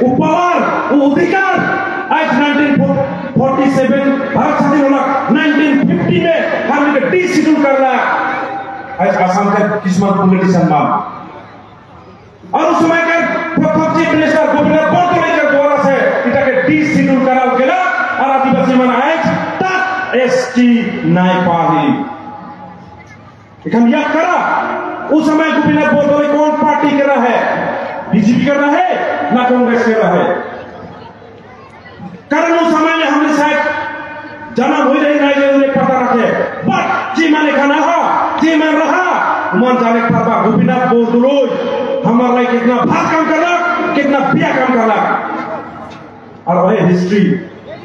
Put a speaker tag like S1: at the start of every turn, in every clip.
S1: वो पावर, वो अधिकार आज 1947 भारत स्वाधीन होला 1950 में हमने डी शेड्यूल कर रहा आज आसाम का किस्मत पॉलिटिशियन मां और उस समय के प्रथम चीफ मिनिस्टर गोपीनाथ बरदलै द्वारा से इटा के डी शेड्यूल कराल गेला और आदिवासी मन आज तक एसटी नाय पाही इखन याद करा उस समय गोपीनाथ बरदलै कौन पार्टी कर रहा है बीजेपी कर रहा है ना कांग्रेस कर रहा है कारण उस समय में हमने शायद जन्म हो रही नहीं पता रखे बट जी माने खाना हा जी मान रहा मन जाने पापा गोपीनाथ बरदलै हमारे लिए कितना भाग काम कर रहा कितना पिया काम कर रहा और वही हिस्ट्री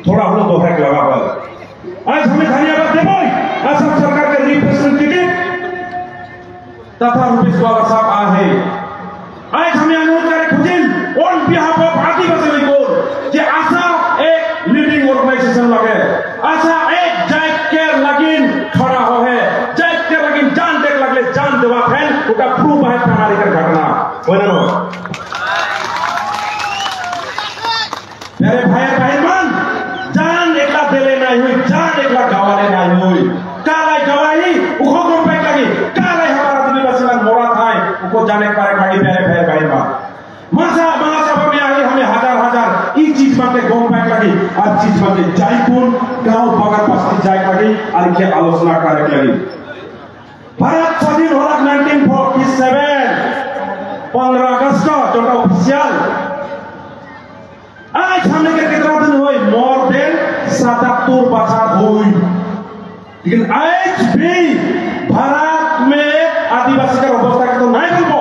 S1: थोड़ा हम लोग दोहरा के लगा पर आज हमें धन्यवाद देवो असम सरकार के रिप्रेजेंटेटिव तथा रुपेश बाबा साहब आहे आज हमें अनुरोध करे खुजिन ऑन बिहाफ ऑफ आदिवासी को जे आशा एक लीडिंग ऑर्गेनाइजेशन लगे आशा एक जायक के लगिन खड़ा हो है जायक के लगिन जान देख लगले जान देवा फैन उका प्रूफ है हमारी कर घटना होना नो मेरे भाई बहन जान एकला देले नहीं हुई जान एकला गवाले नहीं हुई काला गवाही उखो को पे लगी काला हमारा आदिवासी मन मोड़ा था उको जाने पारे गाड़ी प्यारे भाई मासा महासभा में आई हमें हजार ई चीज बाटे गोम पैक लगी आज चीज बाटे जायपुर गांव बगल बस्ती जाय लगी और के आलोचना करे लगी भारत स्वाधीन होला 1947 15 अगस्त जो ऑफिशियल आज हमने के कितना दिन हुए मोर देन 77 बछर हुई लेकिन आज भी भारत में आदिवासी का अवस्था के तो नहीं बोलबो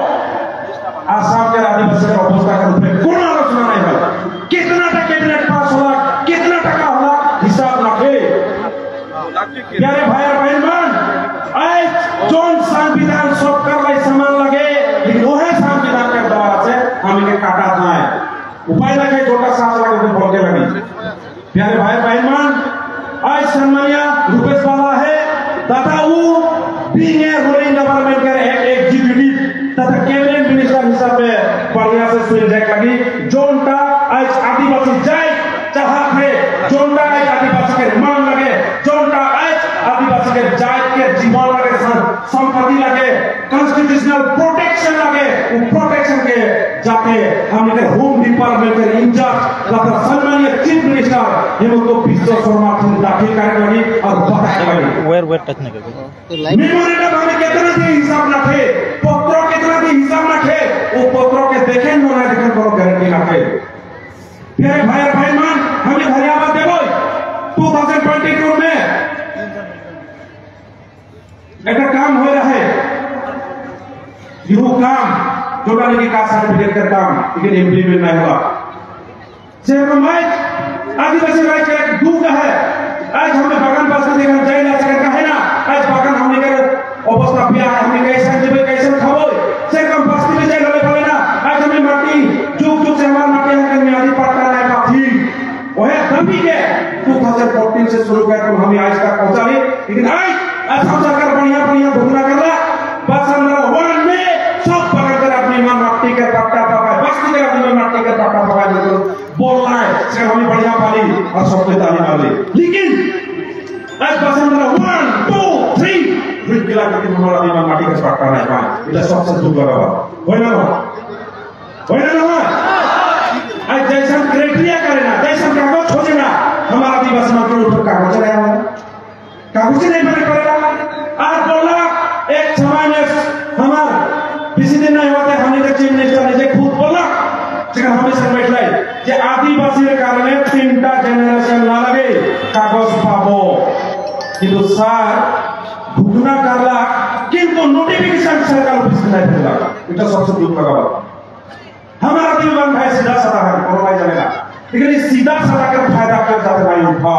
S1: आसाम के आदिवासी का अवस्था का रूप में कोई आलोचना नहीं होला कितना टका कैबिनेट पास होला कितना टका होला हिसाब रखे प्यारे भाई बहन आज जोन संविधान सब कर लाई समान लगे लेकिन वह संविधान के द्वारा से हमें काटा था उपाय लगे छोटा सांस लगे तो बोलने लगी प्यारे भाई बहन आज सम्मानिया रुपेश बाबा है तथा वो बीइंग ए रूलिंग गवर्नमेंट के एक एग्जीक्यूटिव तथा कैबिनेट मिनिस्टर हिसाब में बढ़िया से सुन जाए लगी जोनटा आज आदिवासी जाए चाहत है जोनटा आज आदिवासी के मांग लगे जोनटा आज आदिवासी के जाए के जीवन लगे संपत्ति लगे कॉन्स्टिट्यूशनल प्रोटेक्शन लगे वो प्रोटेक्शन के जाके हमने होम डिपार्टमेंट के इंचार्ज तथा सम्मानीय चीफ मिनिस्टर हेमंत बिश्व शर्मा दाखिल करने लगी और बताने लगी
S2: वेयर टच नहीं कर
S1: मेमोरेंडम हमें कितना दी हिसाब ना थे पत्रों कितना दी हिसाब ना थे वो पत्रों के देखें ना देखें करो गारंटी ना थे प्यारे भाई बहन हमें धन्यवाद देवो 2022 में एक काम हो रहा है यू काम जो की कास्ट सर्टिफिकेट का काम लेकिन इम्प्लीमेंट नहीं हुआ शहर में आदिवासी राज का एक दुख है आज हमें बागान पास में देखा जाए ना सके है ना आज बागान हमने कर अवस्था पिया हमने कैसे देबे कैसे खाबो से कम बस्ती में जाए लगे पड़े ना आज हमें माटी जुग जुग से हमारा माटी है में आदि पड़ता है का थी वह तभी के 2014 से शुरू कर हमें आज तक पहुंचा है लेकिन आज हम सरकार बढ़िया घूमना कर रहा बस हमारा वन में सब पकड़ कर अपनी मां माटी के पट्टा पका बस्ती के अपनी माटी के पट्टा पका दे बोलना है से हमें बढ़िया पाली और सबके ताली मार ली लेकिन आज बस हमारा 1 2 3 फिर किला के हमारा अपनी माटी के पट्टा नहीं पाए ये सबसे दुख लगा होय ना आज जैसा क्राइटेरिया करे ना जैसा कागज खोजे ना हमारा आदिवासी के ऊपर कागज नहीं है कागज नहीं बने पड़ेगा आज बोला एक समय में हमारा किसी दिन नहीं होते हमने चीफ मिनिस्टर ने खुद बोला लेकिन हमेशा बैठलाई जे आदिवासी के कारण 3टा जनरेशन ना लगे कागज पाबो किंतु सर घुटना करला किंतु नोटिफिकेशन सरकार ऑफिस में नहीं भेजला এটা सबसे दुख लगा हमारा दिलवान भाई सीधा साधा है और भाई जानेगा लेकिन इस सीधा साधा का फायदा कर जाते भाई उठा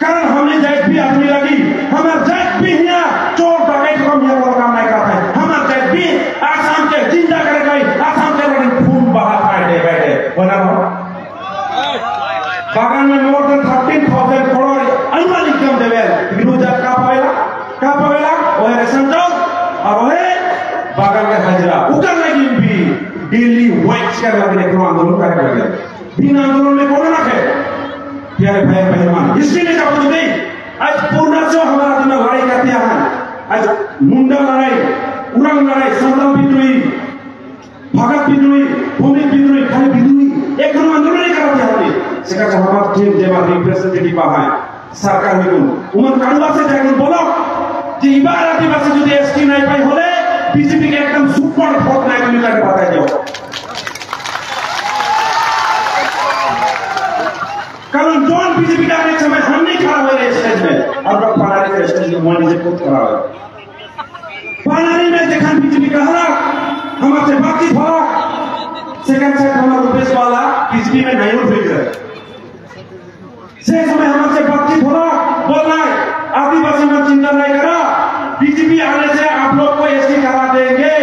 S1: कारण हमने जात भी आदमी लगी हमार जात भी यहाँ चोर डकैत हम यहाँ वाला काम नहीं करते हैं हमार जात भी आसाम के जिंदा करे गई आसाम के लोग खून बहा बैठे बैठे बना बागान में मोर देन 13,000 करोड़ अनुमान इनकम देवे लेकिन जात का पावेला वो रेशन जाओ और वो बागान के हाजिरा उतर लगी भी डेली वेज क्या लगे देखो आंदोलन कर लगे बिना आंदोलन में कौन रखे प्यारे भाई बहन हिस्ट्री में जाओ तो नहीं आज पूर्णा से हमारा दिमाग लड़ाई करते हैं आज मुंडा लड़ाई उरंग लड़ाई संताल विद्रोही भगत विद्रोही भूमि विद्रोही खाली विद्रोही एक आंदोलन नहीं करते हैं सेका हमारा टीम जेमा रिप्रेजेंटेटिव है सरकार में उमन कानुबा से जाकर बोलो कि इबार आदिवासी जो एसटी नहीं पाई होले बीजेपी के एकदम सुपर वोट नहीं मिला के बताई दो कारण जोन बीजेपी का एक समय हम नहीं खड़ा हुए स्टेज में और लोग पानारी के स्टेज में मोदी से खुद खड़ा हुए पानारी में देखा बीजेपी का हरा हमारे बाकी फरा सेकंड सेट हमारा रुपेश वाला बीजेपी में नहीं उठ रहे से समय हमारे बातचीत हो रहा बोलना है आदिवासी में चिंता नहीं करा बीजेपी आने से आप लोग को एसटी करा देंगे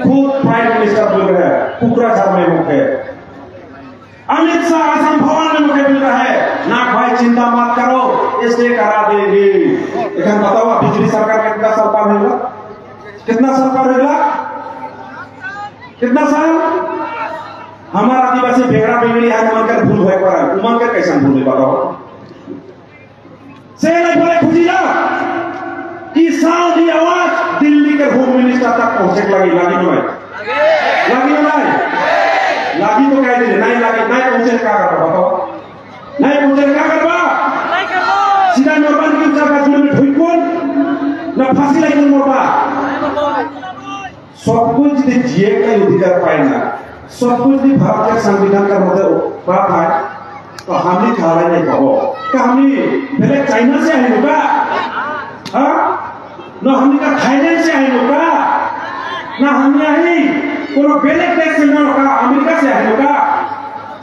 S1: खुद प्राइम मिनिस्टर बोल रहे हैं कुकराझार में मुख्य अमित शाह असम भवन में मुख्य मिल रहा है ना भाई चिंता मत करो एसटी करा देंगे लेकिन बताओ बिजली सरकार का कितना साल पार होगा कितना साल पार होगा कितना साल हमारा आदिवासी बेगड़ा बेगड़ी है उमन कर भूल होए पर उमन कर कैसा भूल बताओ से नहीं बोले खुजी जा कि साउंड की आवाज दिल्ली के होम मिनिस्टर तक पहुंचे लगी नहीं लागी तो कह दे नहीं लागी नहीं पहुंचे क्या करबा बताओ नहीं पहुंचे क्या करबा सीधा नौबन की जगह जुड़े में ढुइकोन ना फांसी लगी मोरबा सब कुछ जिए का अधिकार पाए ना सब कुछ भी भारत के संविधान का मतलब बात है तो हम ही खा रहे नहीं कहो क्या हम ही पहले चाइना से आए होगा हाँ ना हम का थाईलैंड से आए होगा ना हम आई कोनो बेलेग देश से ना होगा अमेरिका से आए होगा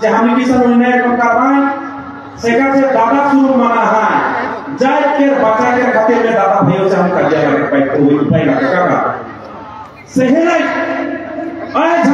S1: जे हम की सब निर्णय को करवाएं सेका से दादा शुरू माना है जाए के बचा के खातिर में दादा भाइयों से हम कर जाएगा पैक तो वही उपाय लगेगा सही नहीं आज